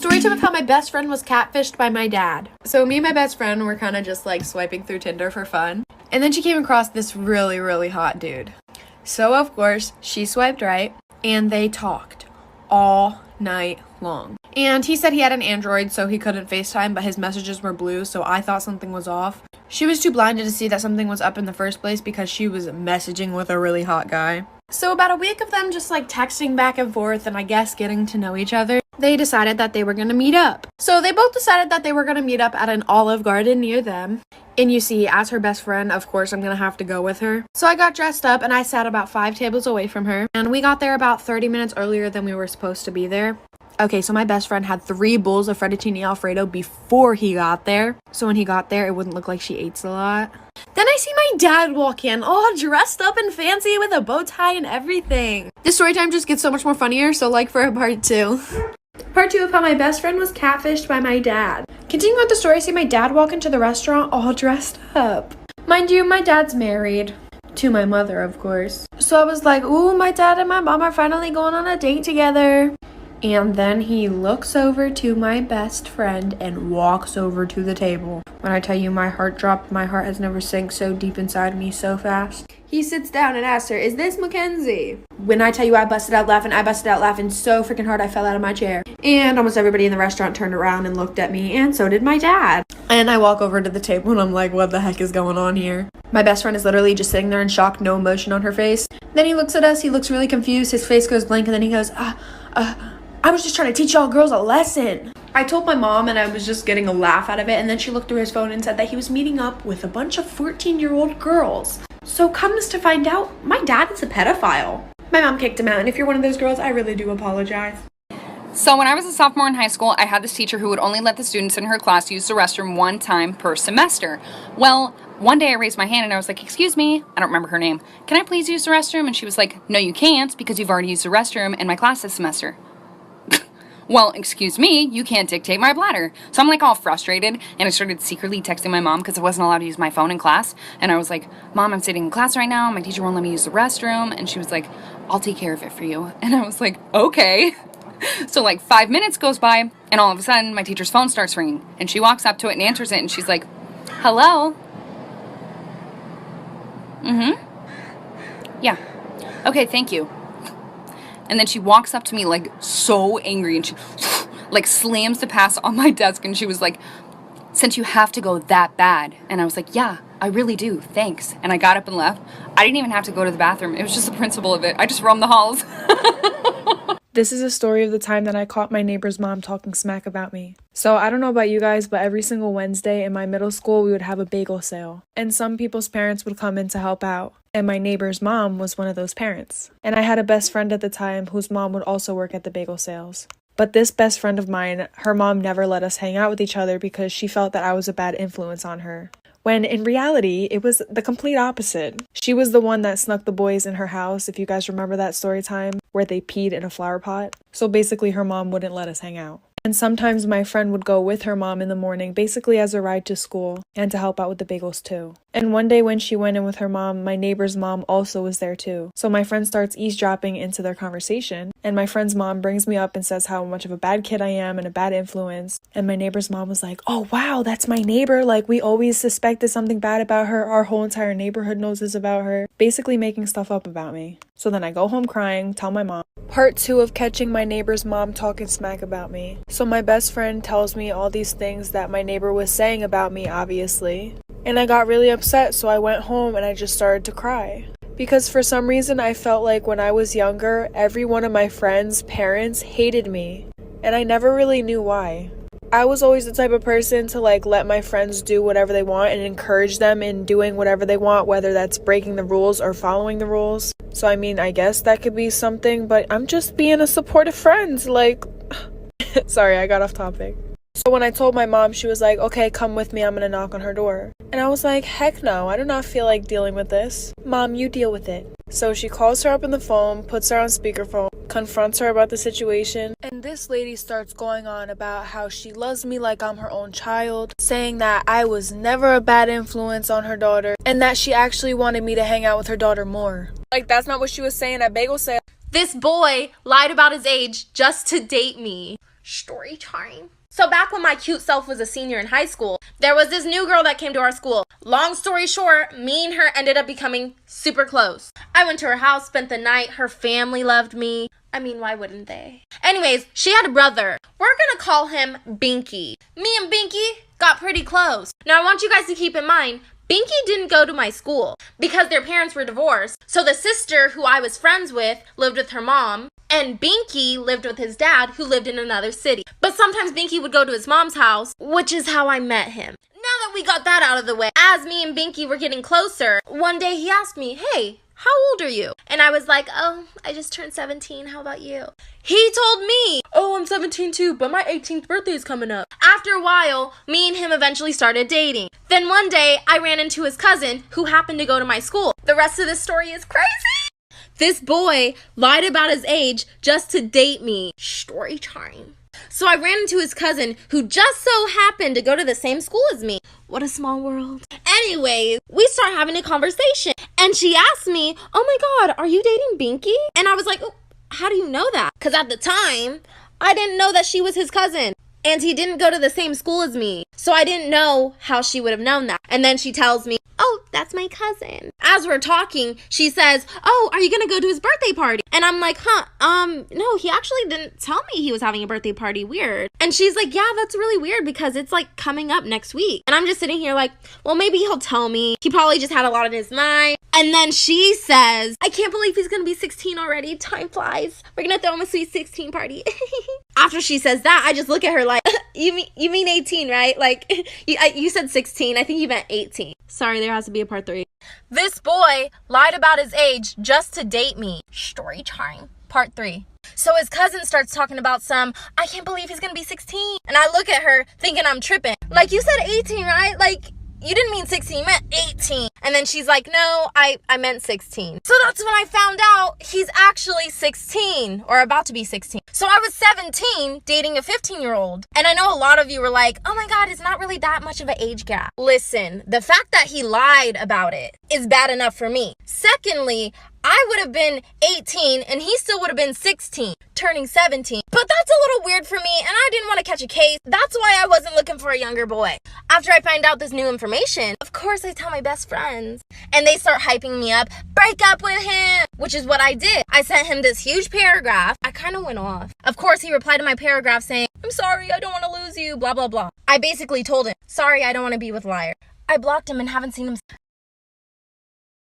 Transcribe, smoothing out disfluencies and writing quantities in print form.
Story time of how my best friend was catfished by my dad. So me and my best friend were kind of just like swiping through Tinder for fun. And then she came across this really, really hot dude. So of course, she swiped right and they talked all night long. And he said he had an Android, so he couldn't FaceTime, but his messages were blue, so I thought something was off. She was too blinded to see that something was up in the first place because she was messaging with a really hot guy. So about a week of them just like texting back and forth and I guess getting to know each other, they decided that they were going to meet up. So they both decided that they were going to meet up at an Olive Garden near them. And you see, as her best friend, of course, I'm going to have to go with her. So I got dressed up and I sat about 5 tables away from her. And we got there about 30 minutes earlier than we were supposed to be there. Okay, so my best friend had 3 bowls of fettuccine alfredo before he got there. So when he got there, it wouldn't look like she ate a lot. Then I see my dad walk in, all dressed up and fancy with a bow tie and everything. This story time just gets so much more funnier, so like for a part 2. Part 2 of how my best friend was catfished by my dad. Continuing with the story, I see my dad walk into the restaurant all dressed up. Mind you, my dad's married. To my mother, of course. So I was like, ooh, my dad and my mom are finally going on a date together. And then he looks over to my best friend and walks over to the table. When I tell you my heart dropped, my heart has never sank so deep inside me so fast. He sits down and asks her, is this Mackenzie? When I tell you I busted out laughing so freaking hard I fell out of my chair. And almost everybody in the restaurant turned around and looked at me, and so did my dad. And I walk over to the table and I'm like, what the heck is going on here? My best friend is literally just sitting there in shock, no emotion on her face. Then he looks at us, he looks really confused, his face goes blank, and then he goes, I was just trying to teach y'all girls a lesson. I told my mom and I was just getting a laugh out of it, and then she looked through his phone and said that he was meeting up with a bunch of 14-year-old girls. So comes to find out, my dad is a pedophile. My mom kicked him out, and if you're one of those girls, I really do apologize. So when I was a sophomore in high school, I had this teacher who would only let the students in her class use the restroom 1 time per semester. Well, one day I raised my hand and I was like, excuse me, I don't remember her name. Can I please use the restroom? And she was like, no, you can't because you've already used the restroom in my class this semester. Well, excuse me, you can't dictate my bladder. So I'm like all frustrated, and I started secretly texting my mom because I wasn't allowed to use my phone in class. And I was like, Mom, I'm sitting in class right now. My teacher won't let me use the restroom. And she was like, I'll take care of it for you. And I was like, okay. So like 5 minutes goes by, and all of a sudden my teacher's phone starts ringing. And she walks up to it and answers it, and she's like, hello? Yeah. Okay, thank you. And then she walks up to me like so angry and she like slams the pass on my desk and she was like, since you have to go that bad. And I was like, yeah, I really do. Thanks. And I got up and left. I didn't even have to go to the bathroom. It was just the principle of it. I just roamed the halls. This is a story of the time that I caught my neighbor's mom talking smack about me. So I don't know about you guys, but every single Wednesday in my middle school, we would have a bagel sale. And some people's parents would come in to help out. And my neighbor's mom was one of those parents. And I had a best friend at the time whose mom would also work at the bagel sales. But this best friend of mine, her mom never let us hang out with each other because she felt that I was a bad influence on her. When in reality, it was the complete opposite. She was the one that snuck the boys in her house, if you guys remember that story time, where they peed in a flower pot. So basically her mom wouldn't let us hang out. And sometimes my friend would go with her mom in the morning, basically as a ride to school, and to help out with the bagels too. And one day when she went in with her mom, my neighbor's mom also was there too. So my friend starts eavesdropping into their conversation, and my friend's mom brings me up and says how much of a bad kid I am and a bad influence. And my neighbor's mom was like, oh wow, that's my neighbor. Like, we always suspected something bad about her. Our whole entire neighborhood knows this about her. Basically making stuff up about me. So then I go home crying, tell my mom. Part 2 of catching my neighbor's mom talking smack about me. So my best friend tells me all these things that my neighbor was saying about me, obviously. And I got really upset, so I went home and I just started to cry. Because for some reason I felt like when I was younger, every one of my friends' parents hated me. And I never really knew why. I was always the type of person to like let my friends do whatever they want and encourage them in doing whatever they want, whether that's breaking the rules or following the rules. So I mean, I guess that could be something, but I'm just being a supportive friend, like... Sorry, I got off topic. So when I told my mom, she was like, okay, come with me, I'm gonna knock on her door. And I was like, heck no, I do not feel like dealing with this. Mom, you deal with it. So she calls her up on the phone, puts her on speakerphone, confronts her about the situation, and this lady starts going on about how she loves me like I'm her own child, saying that I was never a bad influence on her daughter, and that she actually wanted me to hang out with her daughter more. Like, that's not what she was saying at bagel sale. This boy lied about his age just to date me. Story time. So back when my cute self was a senior in high school, there was this new girl that came to our school. Long story short, me and her ended up becoming super close. I went to her house, spent the night. Her family loved me. I mean, why wouldn't they? Anyways, she had a brother. We're gonna call him Binky. Me and Binky got pretty close. Now I want you guys to keep in mind, Binky didn't go to my school because their parents were divorced. So the sister who I was friends with lived with her mom, and Binky lived with his dad who lived in another city. But sometimes Binky would go to his mom's house, which is how I met him. Now that we got that out of the way, as me and Binky were getting closer, one day he asked me, "Hey, how old are you?" And I was like, "Oh, I just turned 17. How about you?" He told me, "Oh, I'm 17 too, but my 18th birthday is coming up." After a while, me and him eventually started dating. Then one day, I ran into his cousin who happened to go to my school. The rest of this story is crazy. This boy lied about his age just to date me. Story time. So I ran into his cousin who just so happened to go to the same school as me. What a small world. Anyways, we start having a conversation and she asked me, "Oh my God, are you dating Binky?" And I was like, "Oh, how do you know that?" Because at the time, I didn't know that she was his cousin. And he didn't go to the same school as me. So I didn't know how she would have known that. And then she tells me, "Oh, that's my cousin." As we're talking, she says, "Oh, are you gonna go to his birthday party?" And I'm like, no, he actually didn't tell me he was having a birthday party. Weird. And she's like, "Yeah, that's really weird because it's like coming up next week." And I'm just sitting here like, well, maybe he'll tell me. He probably just had a lot on his mind. And then she says, "I can't believe he's gonna be 16 already. Time flies. We're gonna throw him a sweet 16 party." After she says that, I just look at her like, you mean 18, right? Like, you said 16. I think you meant 18. Sorry, there has to be a part 3. This boy lied about his age just to date me. Story time. Part 3. So his cousin starts talking about "I can't believe he's gonna be 16. And I look at her thinking I'm tripping. Like, you said 18, right? Like, you didn't mean 16, you meant 18. And then she's like, "No, I meant 16. So that's when I found out he's actually 16, or about to be 16. So I was 17 dating a 15-year-old. And I know a lot of you were like, "Oh my God, it's not really that much of an age gap." Listen, the fact that he lied about it is bad enough for me. Secondly, I would have been 18 and he still would have been 16, turning 17. But that's a little weird for me and I didn't want to catch a case. That's why I wasn't looking for a younger boy. After I find out this new information, of course I tell my best friends. And they start hyping me up. "Break up with him!" Which is what I did. I sent him this huge paragraph. I kind of went off. Of course, he replied to my paragraph saying, "I'm sorry, I don't want to lose you, blah, blah, blah." I basically told him, "Sorry, I don't want to be with liar." I blocked him and haven't seen him.